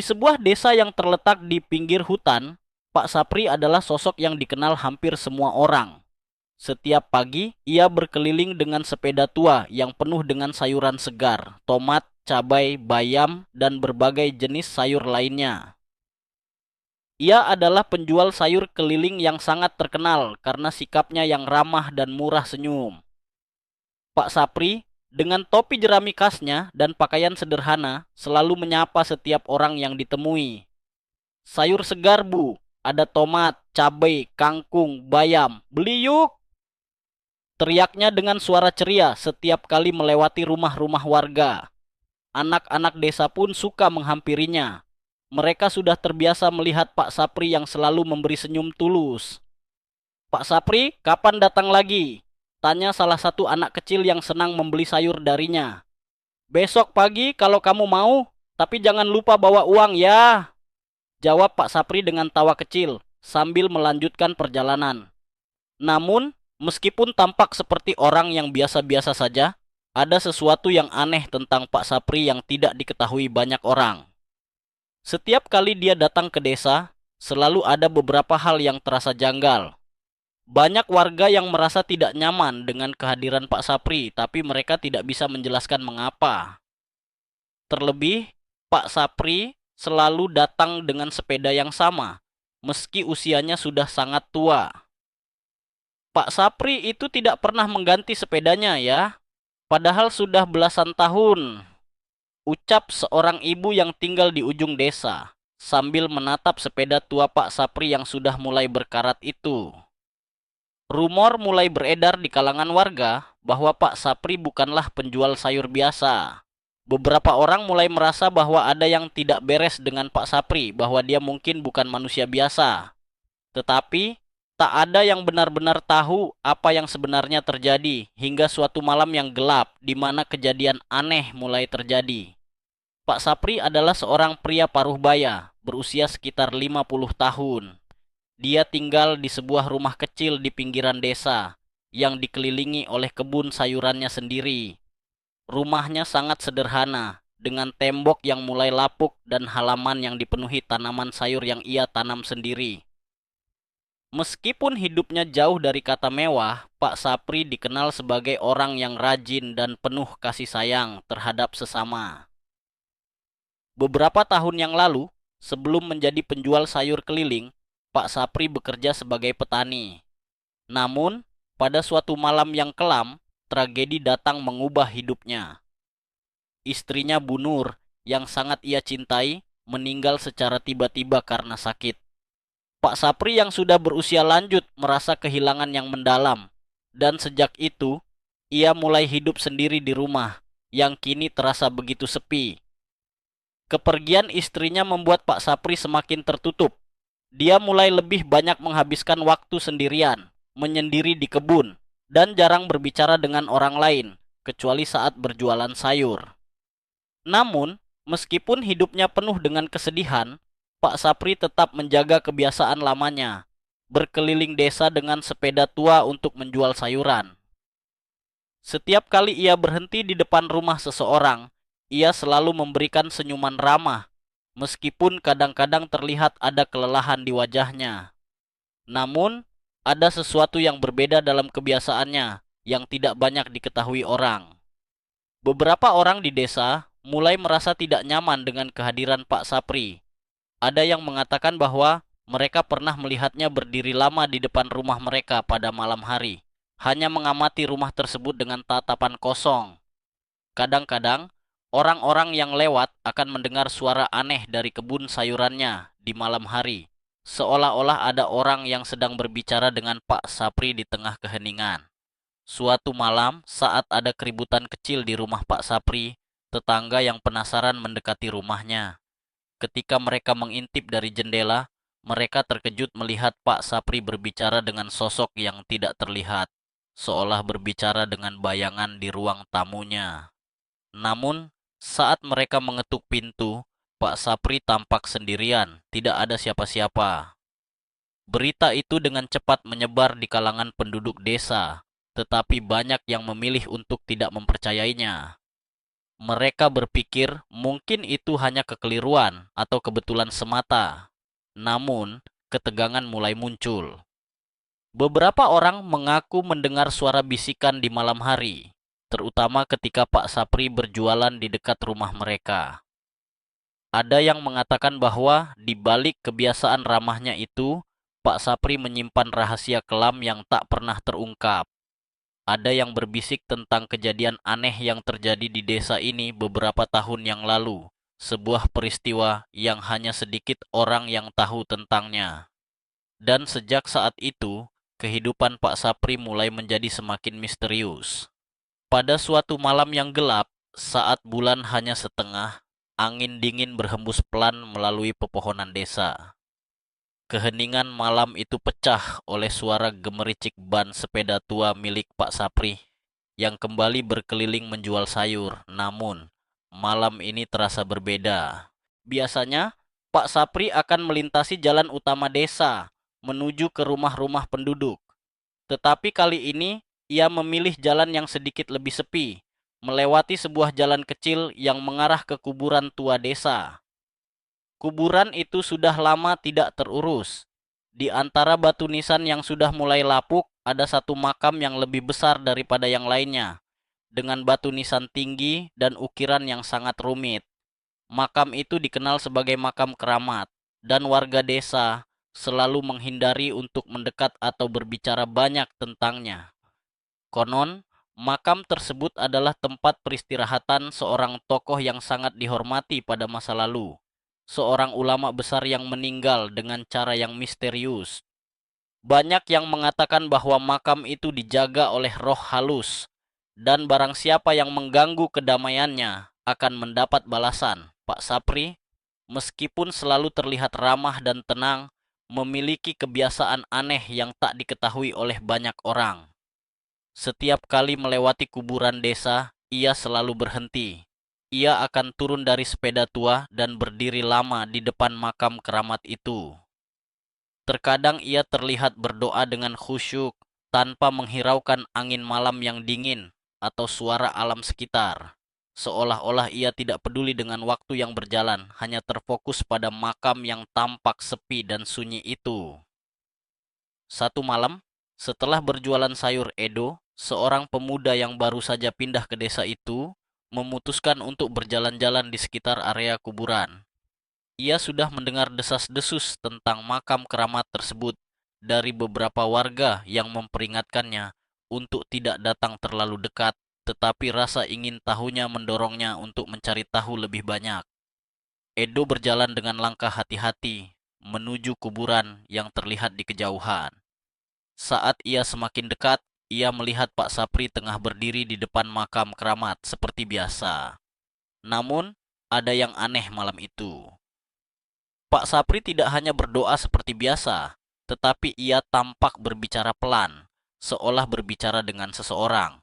sebuah desa yang terletak di pinggir hutan, Pak Sapri adalah sosok yang dikenal hampir semua orang. Setiap pagi, ia berkeliling dengan sepeda tua yang penuh dengan sayuran segar, tomat, cabai, bayam, dan berbagai jenis sayur lainnya. Ia adalah penjual sayur keliling yang sangat terkenal karena sikapnya yang ramah dan murah senyum. Pak Sapri, dengan topi jerami khasnya dan pakaian sederhana, selalu menyapa setiap orang yang ditemui. Sayur segar, Bu. Ada tomat, cabai, kangkung, bayam. Beli yuk! Teriaknya dengan suara ceria setiap kali melewati rumah-rumah warga. Anak-anak desa pun suka menghampirinya. Mereka sudah terbiasa melihat Pak Sapri yang selalu memberi senyum tulus. Pak Sapri, kapan datang lagi? Tanya salah satu anak kecil yang senang membeli sayur darinya. Besok pagi kalau kamu mau, tapi jangan lupa bawa uang ya. Jawab Pak Sapri dengan tawa kecil sambil melanjutkan perjalanan. Namun, meskipun tampak seperti orang yang biasa-biasa saja, ada sesuatu yang aneh tentang Pak Sapri yang tidak diketahui banyak orang. Setiap kali dia datang ke desa, selalu ada beberapa hal yang terasa janggal. Banyak warga yang merasa tidak nyaman dengan kehadiran Pak Sapri, tapi mereka tidak bisa menjelaskan mengapa. Terlebih, Pak Sapri selalu datang dengan sepeda yang sama, meski usianya sudah sangat tua. Pak Sapri itu tidak pernah mengganti sepedanya ya, padahal sudah belasan tahun. Ucap seorang ibu yang tinggal di ujung desa, sambil menatap sepeda tua Pak Sapri yang sudah mulai berkarat itu. Rumor mulai beredar di kalangan warga bahwa Pak Sapri bukanlah penjual sayur biasa. Beberapa orang mulai merasa bahwa ada yang tidak beres dengan Pak Sapri, bahwa dia mungkin bukan manusia biasa. Tetapi, tak ada yang benar-benar tahu apa yang sebenarnya terjadi hingga suatu malam yang gelap di mana kejadian aneh mulai terjadi. Pak Sapri adalah seorang pria paruh baya, berusia sekitar 50 tahun. Dia tinggal di sebuah rumah kecil di pinggiran desa yang dikelilingi oleh kebun sayurannya sendiri. Rumahnya sangat sederhana, dengan tembok yang mulai lapuk dan halaman yang dipenuhi tanaman sayur yang ia tanam sendiri. Meskipun hidupnya jauh dari kata mewah, Pak Sapri dikenal sebagai orang yang rajin dan penuh kasih sayang terhadap sesama. Beberapa tahun yang lalu, sebelum menjadi penjual sayur keliling, Pak Sapri bekerja sebagai petani. Namun, pada suatu malam yang kelam, tragedi datang mengubah hidupnya. Istrinya Bu Nur, yang sangat ia cintai, meninggal secara tiba-tiba karena sakit. Pak Sapri yang sudah berusia lanjut merasa kehilangan yang mendalam, dan sejak itu, ia mulai hidup sendiri di rumah, yang kini terasa begitu sepi. Kepergian istrinya membuat Pak Sapri semakin tertutup. Dia mulai lebih banyak menghabiskan waktu sendirian, menyendiri di kebun, dan jarang berbicara dengan orang lain, kecuali saat berjualan sayur. Namun, meskipun hidupnya penuh dengan kesedihan, Pak Sapri tetap menjaga kebiasaan lamanya, berkeliling desa dengan sepeda tua untuk menjual sayuran. Setiap kali ia berhenti di depan rumah seseorang, ia selalu memberikan senyuman ramah, meskipun kadang-kadang terlihat ada kelelahan di wajahnya. Namun, ada sesuatu yang berbeda dalam kebiasaannya yang tidak banyak diketahui orang. Beberapa orang di desa mulai merasa tidak nyaman dengan kehadiran Pak Sapri. Ada yang mengatakan bahwa mereka pernah melihatnya berdiri lama di depan rumah mereka pada malam hari, hanya mengamati rumah tersebut dengan tatapan kosong. Kadang-kadang, orang-orang yang lewat akan mendengar suara aneh dari kebun sayurannya di malam hari, seolah-olah ada orang yang sedang berbicara dengan Pak Sapri di tengah keheningan. Suatu malam, saat ada keributan kecil di rumah Pak Sapri, tetangga yang penasaran mendekati rumahnya. Ketika mereka mengintip dari jendela, mereka terkejut melihat Pak Sapri berbicara dengan sosok yang tidak terlihat, seolah berbicara dengan bayangan di ruang tamunya. Namun, saat mereka mengetuk pintu, Pak Sapri tampak sendirian, tidak ada siapa-siapa. Berita itu dengan cepat menyebar di kalangan penduduk desa, tetapi banyak yang memilih untuk tidak mempercayainya. Mereka berpikir mungkin itu hanya kekeliruan atau kebetulan semata. Namun, ketegangan mulai muncul. Beberapa orang mengaku mendengar suara bisikan di malam hari, terutama ketika Pak Sapri berjualan di dekat rumah mereka. Ada yang mengatakan bahwa di balik kebiasaan ramahnya itu, Pak Sapri menyimpan rahasia kelam yang tak pernah terungkap. Ada yang berbisik tentang kejadian aneh yang terjadi di desa ini beberapa tahun yang lalu, sebuah peristiwa yang hanya sedikit orang yang tahu tentangnya. Dan sejak saat itu, kehidupan Pak Sapri mulai menjadi semakin misterius. Pada suatu malam yang gelap, saat bulan hanya setengah, angin dingin berhembus pelan melalui pepohonan desa. Keheningan malam itu pecah oleh suara gemericik ban sepeda tua milik Pak Sapri yang kembali berkeliling menjual sayur. Namun, malam ini terasa berbeda. Biasanya, Pak Sapri akan melintasi jalan utama desa menuju ke rumah-rumah penduduk. Tetapi kali ini, ia memilih jalan yang sedikit lebih sepi, melewati sebuah jalan kecil yang mengarah ke kuburan tua desa. Kuburan itu sudah lama tidak terurus. Di antara batu nisan yang sudah mulai lapuk, ada satu makam yang lebih besar daripada yang lainnya, dengan batu nisan tinggi dan ukiran yang sangat rumit. Makam itu dikenal sebagai makam keramat, dan warga desa selalu menghindari untuk mendekat atau berbicara banyak tentangnya. Konon, makam tersebut adalah tempat peristirahatan seorang tokoh yang sangat dihormati pada masa lalu. Seorang ulama besar yang meninggal dengan cara yang misterius. Banyak yang mengatakan bahwa makam itu dijaga oleh roh halus, dan barang siapa yang mengganggu kedamaiannya akan mendapat balasan. Pak Sapri, meskipun selalu terlihat ramah dan tenang, memiliki kebiasaan aneh yang tak diketahui oleh banyak orang. Setiap kali melewati kuburan desa, ia selalu berhenti. Ia akan turun dari sepeda tua dan berdiri lama di depan makam keramat itu. Terkadang ia terlihat berdoa dengan khusyuk, tanpa menghiraukan angin malam yang dingin atau suara alam sekitar. Seolah-olah ia tidak peduli dengan waktu yang berjalan, hanya terfokus pada makam yang tampak sepi dan sunyi itu. Satu malam, setelah berjualan sayur Edo, seorang pemuda yang baru saja pindah ke desa itu memutuskan untuk berjalan-jalan di sekitar area kuburan. Ia sudah mendengar desas-desus tentang makam keramat tersebut dari beberapa warga yang memperingatkannya untuk tidak datang terlalu dekat, tetapi rasa ingin tahunya mendorongnya untuk mencari tahu lebih banyak. Edo berjalan dengan langkah hati-hati menuju kuburan yang terlihat di kejauhan. Saat ia semakin dekat, ia melihat Pak Sapri tengah berdiri di depan makam keramat seperti biasa. Namun, ada yang aneh malam itu. Pak Sapri tidak hanya berdoa seperti biasa, tetapi ia tampak berbicara pelan, seolah berbicara dengan seseorang.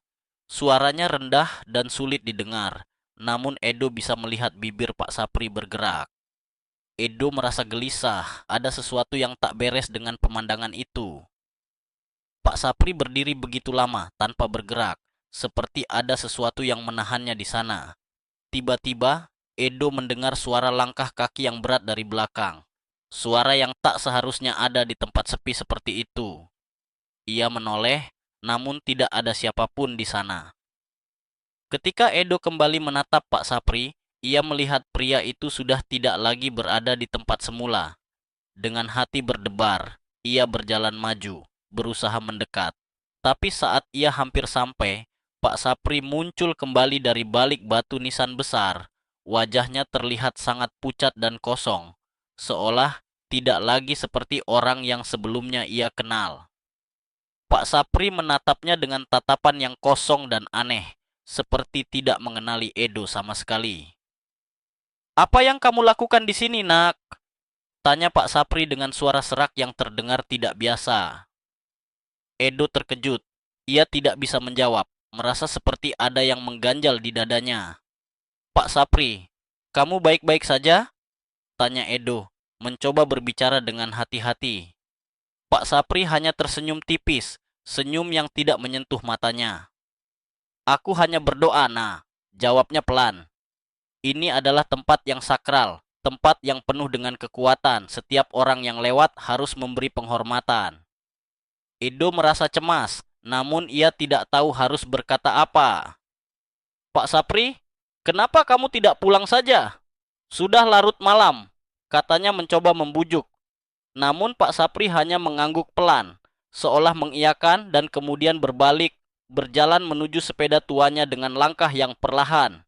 Suaranya rendah dan sulit didengar, namun Edo bisa melihat bibir Pak Sapri bergerak. Edo merasa gelisah, ada sesuatu yang tak beres dengan pemandangan itu. Pak Sapri berdiri begitu lama tanpa bergerak, seperti ada sesuatu yang menahannya di sana. Tiba-tiba, Edo mendengar suara langkah kaki yang berat dari belakang. Suara yang tak seharusnya ada di tempat sepi seperti itu. Ia menoleh, namun tidak ada siapapun di sana. Ketika Edo kembali menatap Pak Sapri, ia melihat pria itu sudah tidak lagi berada di tempat semula. Dengan hati berdebar, ia berjalan maju, berusaha mendekat. Tapi saat ia hampir sampai, Pak Sapri muncul kembali dari balik batu nisan besar. Wajahnya terlihat sangat pucat dan kosong, seolah tidak lagi seperti orang yang sebelumnya ia kenal. Pak Sapri menatapnya dengan tatapan yang kosong dan aneh, seperti tidak mengenali Edo sama sekali. "Apa yang kamu lakukan di sini, Nak?" tanya Pak Sapri dengan suara serak yang terdengar tidak biasa. Edo terkejut. Ia tidak bisa menjawab, merasa seperti ada yang mengganjal di dadanya. "Pak Sapri, kamu baik-baik saja?" tanya Edo, mencoba berbicara dengan hati-hati. Pak Sapri hanya tersenyum tipis, senyum yang tidak menyentuh matanya. "Aku hanya berdoa, Nah," Jawabnya pelan. Ini adalah tempat yang sakral, tempat yang penuh dengan kekuatan. Setiap orang yang lewat harus memberi penghormatan. Edo merasa cemas, namun ia tidak tahu harus berkata apa. Pak Sapri, kenapa kamu tidak pulang saja? Sudah larut malam, katanya mencoba membujuk. Namun Pak Sapri hanya mengangguk pelan, seolah mengiyakan dan kemudian berbalik, berjalan menuju sepeda tuanya dengan langkah yang perlahan.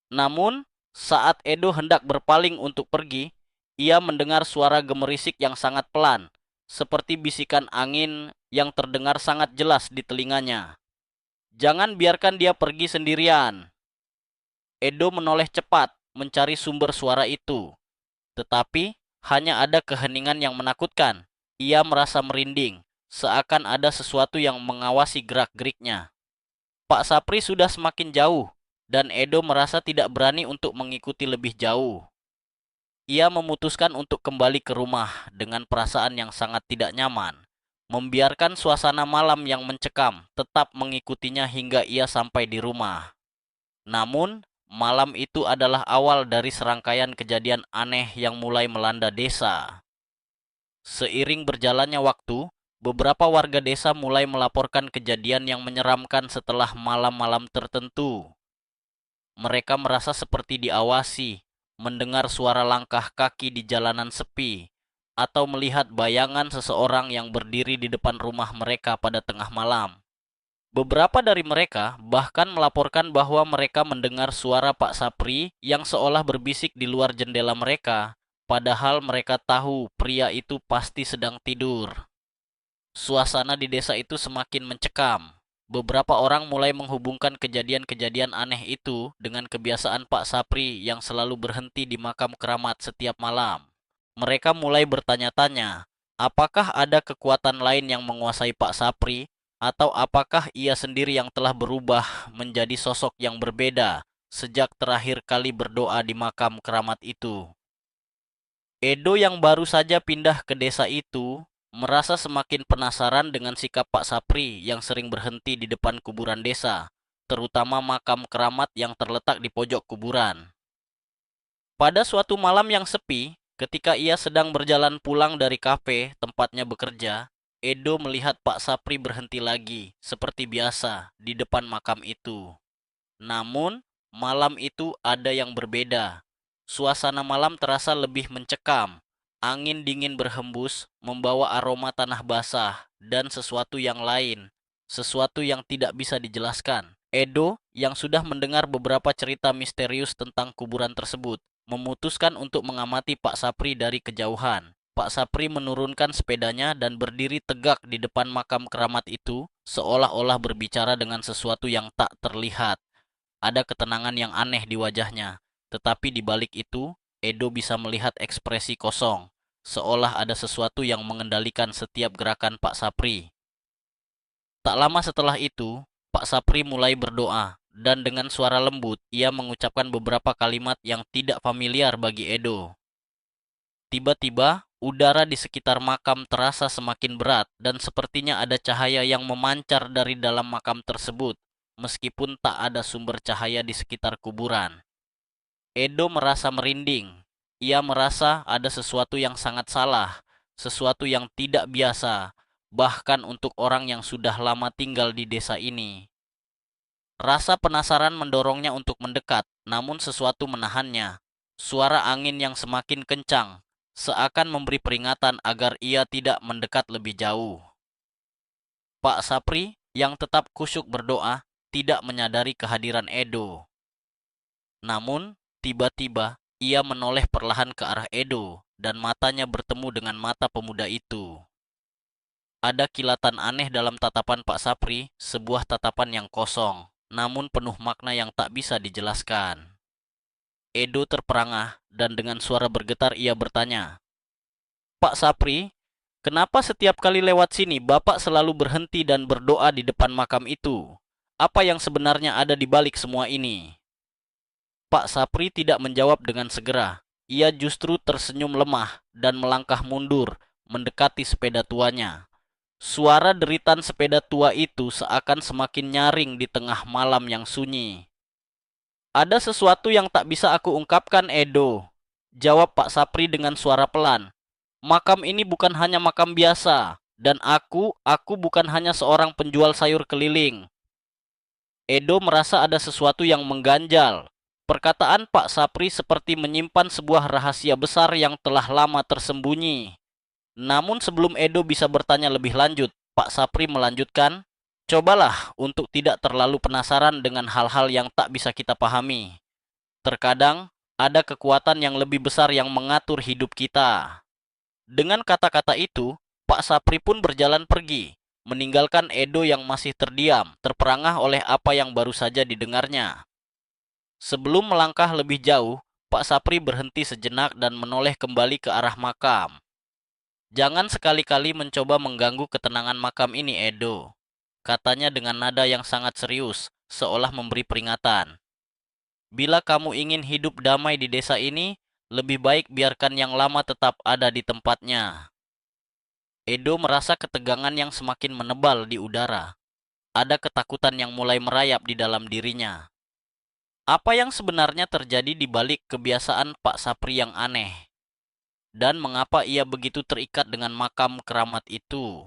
Namun, saat Edo hendak berpaling untuk pergi, ia mendengar suara gemerisik yang sangat pelan, seperti bisikan angin yang terdengar sangat jelas di telinganya. Jangan biarkan dia pergi sendirian. Edo menoleh cepat mencari sumber suara itu, tetapi hanya ada keheningan yang menakutkan. Ia merasa merinding, seakan ada sesuatu yang mengawasi gerak-geriknya. Pak Sapri sudah semakin jauh, dan Edo merasa tidak berani untuk mengikuti lebih jauh. Ia memutuskan untuk kembali ke rumah dengan perasaan yang sangat tidak nyaman, membiarkan suasana malam yang mencekam tetap mengikutinya hingga ia sampai di rumah. Namun, malam itu adalah awal dari serangkaian kejadian aneh yang mulai melanda desa. Seiring berjalannya waktu, beberapa warga desa mulai melaporkan kejadian yang menyeramkan setelah malam-malam tertentu. Mereka merasa seperti diawasi, mendengar suara langkah kaki di jalanan sepi, atau melihat bayangan seseorang yang berdiri di depan rumah mereka pada tengah malam. Beberapa dari mereka bahkan melaporkan bahwa mereka mendengar suara Pak Sapri yang seolah berbisik di luar jendela mereka, padahal mereka tahu pria itu pasti sedang tidur. Suasana di desa itu semakin mencekam. Beberapa orang mulai menghubungkan kejadian-kejadian aneh itu dengan kebiasaan Pak Sapri yang selalu berhenti di makam keramat setiap malam. Mereka mulai bertanya-tanya, apakah ada kekuatan lain yang menguasai Pak Sapri, atau apakah ia sendiri yang telah berubah menjadi sosok yang berbeda sejak terakhir kali berdoa di makam keramat itu. Edo yang baru saja pindah ke desa itu merasa semakin penasaran dengan sikap Pak Sapri yang sering berhenti di depan kuburan desa, terutama makam keramat yang terletak di pojok kuburan. Pada suatu malam yang sepi, ketika ia sedang berjalan pulang dari kafe tempatnya bekerja, Edo melihat Pak Sapri berhenti lagi, seperti biasa, di depan makam itu. Namun, malam itu ada yang berbeda. Suasana malam terasa lebih mencekam. Angin dingin berhembus, membawa aroma tanah basah, dan sesuatu yang lain. Sesuatu yang tidak bisa dijelaskan. Edo, yang sudah mendengar beberapa cerita misterius tentang kuburan tersebut, memutuskan untuk mengamati Pak Sapri dari kejauhan. Pak Sapri menurunkan sepedanya dan berdiri tegak di depan makam keramat itu, seolah-olah berbicara dengan sesuatu yang tak terlihat. Ada ketenangan yang aneh di wajahnya, tetapi di balik itu, Edo bisa melihat ekspresi kosong, seolah ada sesuatu yang mengendalikan setiap gerakan Pak Sapri. Tak lama setelah itu, Pak Sapri mulai berdoa, dan dengan suara lembut, ia mengucapkan beberapa kalimat yang tidak familiar bagi Edo. Tiba-tiba, udara di sekitar makam terasa semakin berat, dan sepertinya ada cahaya yang memancar dari dalam makam tersebut, meskipun tak ada sumber cahaya di sekitar kuburan. Edo merasa merinding. Ia merasa ada sesuatu yang sangat salah, sesuatu yang tidak biasa, bahkan untuk orang yang sudah lama tinggal di desa ini. Rasa penasaran mendorongnya untuk mendekat, namun sesuatu menahannya. Suara angin yang semakin kencang, seakan memberi peringatan agar ia tidak mendekat lebih jauh. Pak Sapri, yang tetap khusyuk berdoa, tidak menyadari kehadiran Edo. Namun, tiba-tiba, ia menoleh perlahan ke arah Edo, dan matanya bertemu dengan mata pemuda itu. Ada kilatan aneh dalam tatapan Pak Sapri, sebuah tatapan yang kosong, namun penuh makna yang tak bisa dijelaskan. Edo terperangah, dan dengan suara bergetar ia bertanya, Pak Sapri, kenapa setiap kali lewat sini Bapak selalu berhenti dan berdoa di depan makam itu? Apa yang sebenarnya ada di balik semua ini? Pak Sapri tidak menjawab dengan segera. Ia justru tersenyum lemah dan melangkah mundur, mendekati sepeda tuanya. Suara deritan sepeda tua itu seakan semakin nyaring di tengah malam yang sunyi. Ada sesuatu yang tak bisa aku ungkapkan, Edo, jawab Pak Sapri dengan suara pelan. Makam ini bukan hanya makam biasa, dan aku bukan hanya seorang penjual sayur keliling. Edo merasa ada sesuatu yang mengganjal. Perkataan Pak Sapri seperti menyimpan sebuah rahasia besar yang telah lama tersembunyi. Namun sebelum Edo bisa bertanya lebih lanjut, Pak Sapri melanjutkan, "Cobalah untuk tidak terlalu penasaran dengan hal-hal yang tak bisa kita pahami. Terkadang, ada kekuatan yang lebih besar yang mengatur hidup kita." Dengan kata-kata itu, Pak Sapri pun berjalan pergi, meninggalkan Edo yang masih terdiam, terperangah oleh apa yang baru saja didengarnya. Sebelum melangkah lebih jauh, Pak Sapri berhenti sejenak dan menoleh kembali ke arah makam. "Jangan sekali-kali mencoba mengganggu ketenangan makam ini, Edo," katanya dengan nada yang sangat serius, seolah memberi peringatan. "Bila kamu ingin hidup damai di desa ini, lebih baik biarkan yang lama tetap ada di tempatnya." Edo merasa ketegangan yang semakin menebal di udara. Ada ketakutan yang mulai merayap di dalam dirinya. Apa yang sebenarnya terjadi di balik kebiasaan Pak Sapri yang aneh? Dan mengapa ia begitu terikat dengan makam keramat itu?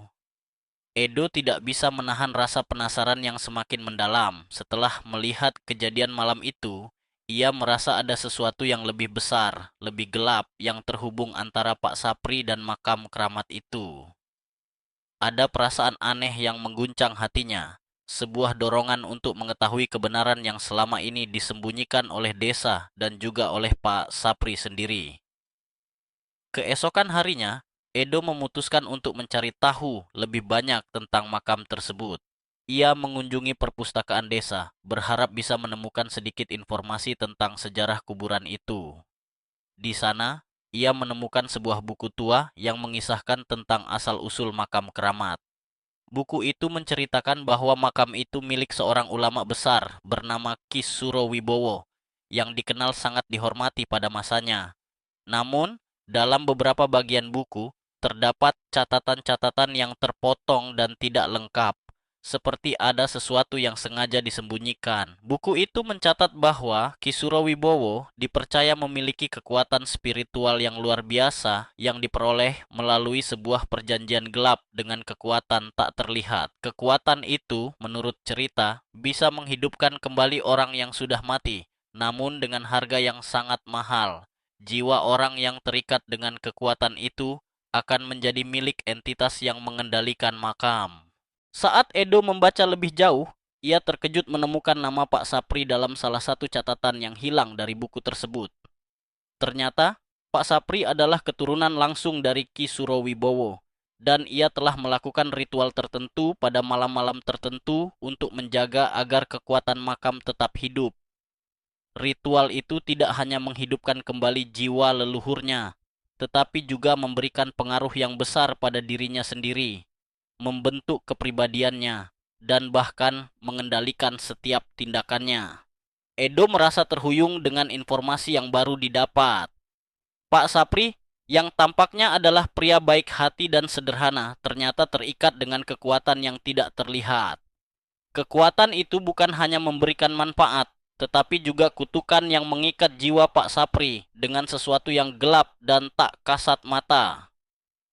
Edo tidak bisa menahan rasa penasaran yang semakin mendalam. Setelah melihat kejadian malam itu, ia merasa ada sesuatu yang lebih besar, lebih gelap, yang terhubung antara Pak Sapri dan makam keramat itu. Ada perasaan aneh yang mengguncang hatinya, sebuah dorongan untuk mengetahui kebenaran yang selama ini disembunyikan oleh desa dan juga oleh Pak Sapri sendiri. Keesokan harinya, Edo memutuskan untuk mencari tahu lebih banyak tentang makam tersebut. Ia mengunjungi perpustakaan desa, berharap bisa menemukan sedikit informasi tentang sejarah kuburan itu. Di sana, ia menemukan sebuah buku tua yang mengisahkan tentang asal-usul makam keramat. Buku itu menceritakan bahwa makam itu milik seorang ulama besar bernama Ki Surowibowo yang dikenal sangat dihormati pada masanya. Namun, dalam beberapa bagian buku, terdapat catatan-catatan yang terpotong dan tidak lengkap, seperti ada sesuatu yang sengaja disembunyikan. Buku itu mencatat bahwa Ki Surowibowo dipercaya memiliki kekuatan spiritual yang luar biasa yang diperoleh melalui sebuah perjanjian gelap dengan kekuatan tak terlihat. Kekuatan itu, menurut cerita, bisa menghidupkan kembali orang yang sudah mati, namun dengan harga yang sangat mahal. Jiwa orang yang terikat dengan kekuatan itu akan menjadi milik entitas yang mengendalikan makam. Saat Edo membaca lebih jauh, ia terkejut menemukan nama Pak Sapri dalam salah satu catatan yang hilang dari buku tersebut. Ternyata, Pak Sapri adalah keturunan langsung dari Ki Surowibowo, dan ia telah melakukan ritual tertentu pada malam-malam tertentu untuk menjaga agar kekuatan makam tetap hidup. Ritual itu tidak hanya menghidupkan kembali jiwa leluhurnya, tetapi juga memberikan pengaruh yang besar pada dirinya sendiri, membentuk kepribadiannya, dan bahkan mengendalikan setiap tindakannya. Edo merasa terhuyung dengan informasi yang baru didapat. Pak Sapri, yang tampaknya adalah pria baik hati dan sederhana, ternyata terikat dengan kekuatan yang tidak terlihat. Kekuatan itu bukan hanya memberikan manfaat, tetapi juga kutukan yang mengikat jiwa Pak Sapri dengan sesuatu yang gelap dan tak kasat mata.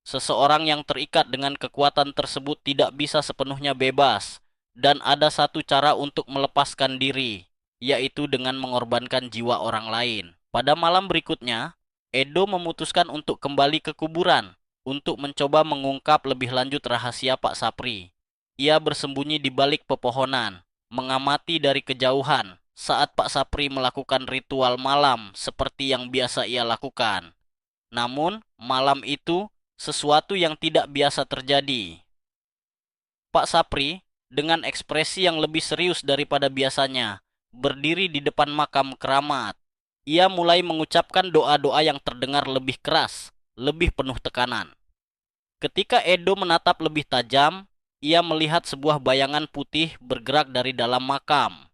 Seseorang yang terikat dengan kekuatan tersebut tidak bisa sepenuhnya bebas, dan ada satu cara untuk melepaskan diri, yaitu dengan mengorbankan jiwa orang lain. Pada malam berikutnya, Edo memutuskan untuk kembali ke kuburan untuk mencoba mengungkap lebih lanjut rahasia Pak Sapri. Ia bersembunyi di balik pepohonan, mengamati dari kejauhan saat Pak Sapri melakukan ritual malam seperti yang biasa ia lakukan. Namun, malam itu sesuatu yang tidak biasa terjadi. Pak Sapri, dengan ekspresi yang lebih serius daripada biasanya, berdiri di depan makam keramat. Ia mulai mengucapkan doa-doa yang terdengar lebih keras, lebih penuh tekanan. Ketika Edo menatap lebih tajam, ia melihat sebuah bayangan putih bergerak dari dalam makam.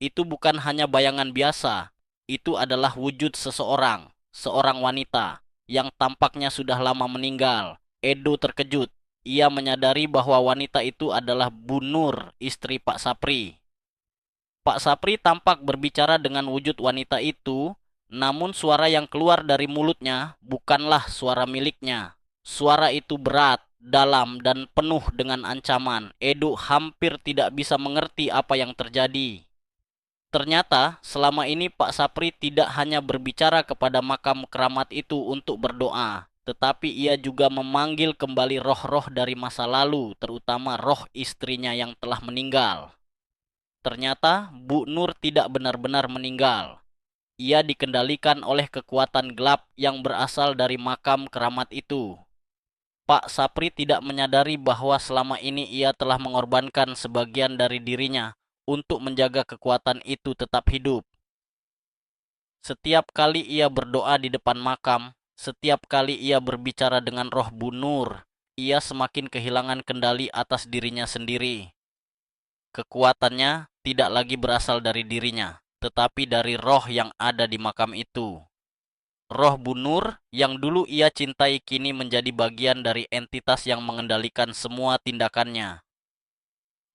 Itu bukan hanya bayangan biasa, itu adalah wujud seseorang, seorang wanita, yang tampaknya sudah lama meninggal. Edo terkejut. Ia menyadari bahwa wanita itu adalah Bu Nur, istri Pak Sapri. Pak Sapri tampak berbicara dengan wujud wanita itu, namun suara yang keluar dari mulutnya bukanlah suara miliknya. Suara itu berat, dalam, dan penuh dengan ancaman. Edo hampir tidak bisa mengerti apa yang terjadi. Ternyata selama ini Pak Sapri tidak hanya berbicara kepada makam keramat itu untuk berdoa, tetapi ia juga memanggil kembali roh-roh dari masa lalu, terutama roh istrinya yang telah meninggal. Ternyata Bu Nur tidak benar-benar meninggal. Ia dikendalikan oleh kekuatan gelap yang berasal dari makam keramat itu. Pak Sapri tidak menyadari bahwa selama ini ia telah mengorbankan sebagian dari dirinya untuk menjaga kekuatan itu tetap hidup. Setiap kali ia berdoa di depan makam, setiap kali ia berbicara dengan roh Bu Nur, ia semakin kehilangan kendali atas dirinya sendiri. Kekuatannya tidak lagi berasal dari dirinya, tetapi dari roh yang ada di makam itu. Roh Bu Nur yang dulu ia cintai kini menjadi bagian dari entitas yang mengendalikan semua tindakannya.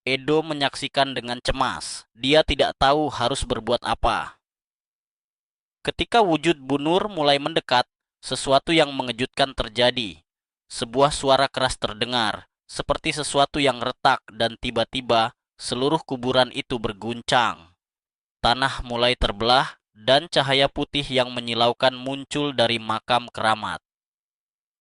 Edo menyaksikan dengan cemas. Dia tidak tahu harus berbuat apa. Ketika wujud Bu Nur mulai mendekat, sesuatu yang mengejutkan terjadi. Sebuah suara keras terdengar, seperti sesuatu yang retak, dan tiba-tiba seluruh kuburan itu berguncang. Tanah mulai terbelah, dan cahaya putih yang menyilaukan muncul dari makam keramat.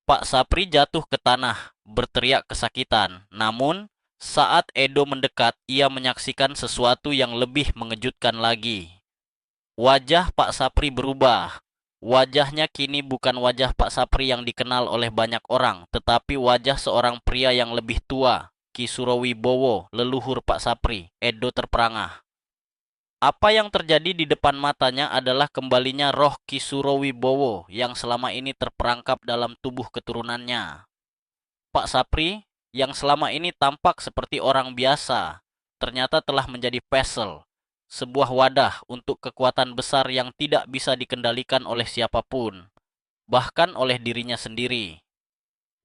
Pak Sapri jatuh ke tanah, berteriak kesakitan. Namun, saat Edo mendekat, ia menyaksikan sesuatu yang lebih mengejutkan lagi. Wajah Pak Sapri berubah. Wajahnya kini bukan wajah Pak Sapri yang dikenal oleh banyak orang, tetapi wajah seorang pria yang lebih tua, Ki Surowibowo, leluhur Pak Sapri. Edo terperangah. Apa yang terjadi di depan matanya adalah kembalinya roh Ki Surowibowo yang selama ini terperangkap dalam tubuh keturunannya. Pak Sapri, yang selama ini tampak seperti orang biasa, ternyata telah menjadi vessel, sebuah wadah untuk kekuatan besar yang tidak bisa dikendalikan oleh siapapun, bahkan oleh dirinya sendiri.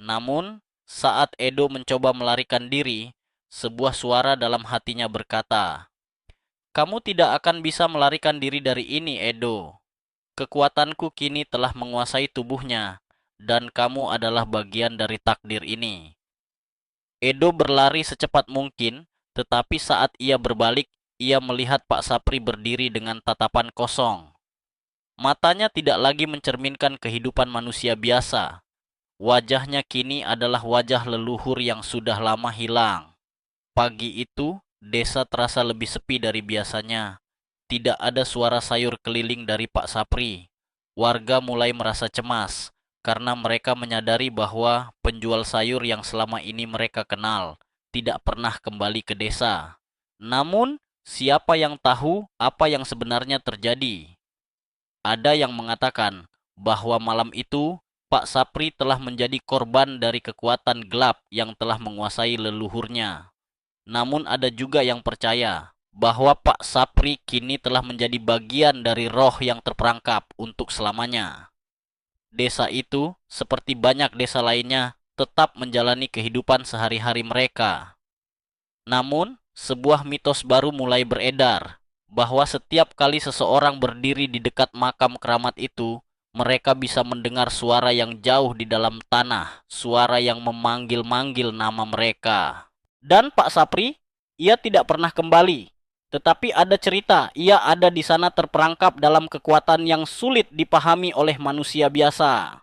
Namun, saat Edo mencoba melarikan diri, sebuah suara dalam hatinya berkata, "Kamu tidak akan bisa melarikan diri dari ini, Edo. Kekuatanku kini telah menguasai tubuhnya, dan kamu adalah bagian dari takdir ini." Edo berlari secepat mungkin, tetapi saat ia berbalik, ia melihat Pak Sapri berdiri dengan tatapan kosong. Matanya tidak lagi mencerminkan kehidupan manusia biasa. Wajahnya kini adalah wajah leluhur yang sudah lama hilang. Pagi itu, desa terasa lebih sepi dari biasanya. Tidak ada suara sayur keliling dari Pak Sapri. Warga mulai merasa cemas karena mereka menyadari bahwa penjual sayur yang selama ini mereka kenal tidak pernah kembali ke desa. Namun, siapa yang tahu apa yang sebenarnya terjadi? Ada yang mengatakan bahwa malam itu Pak Sapri telah menjadi korban dari kekuatan gelap yang telah menguasai leluhurnya. Namun ada juga yang percaya bahwa Pak Sapri kini telah menjadi bagian dari roh yang terperangkap untuk selamanya. Desa itu, seperti banyak desa lainnya, tetap menjalani kehidupan sehari-hari mereka. Namun, sebuah mitos baru mulai beredar, bahwa setiap kali seseorang berdiri di dekat makam keramat itu, mereka bisa mendengar suara yang jauh di dalam tanah, suara yang memanggil-manggil nama mereka. Dan Pak Sapri, ia tidak pernah kembali. Tetapi ada cerita, ia ada di sana terperangkap dalam kekuatan yang sulit dipahami oleh manusia biasa.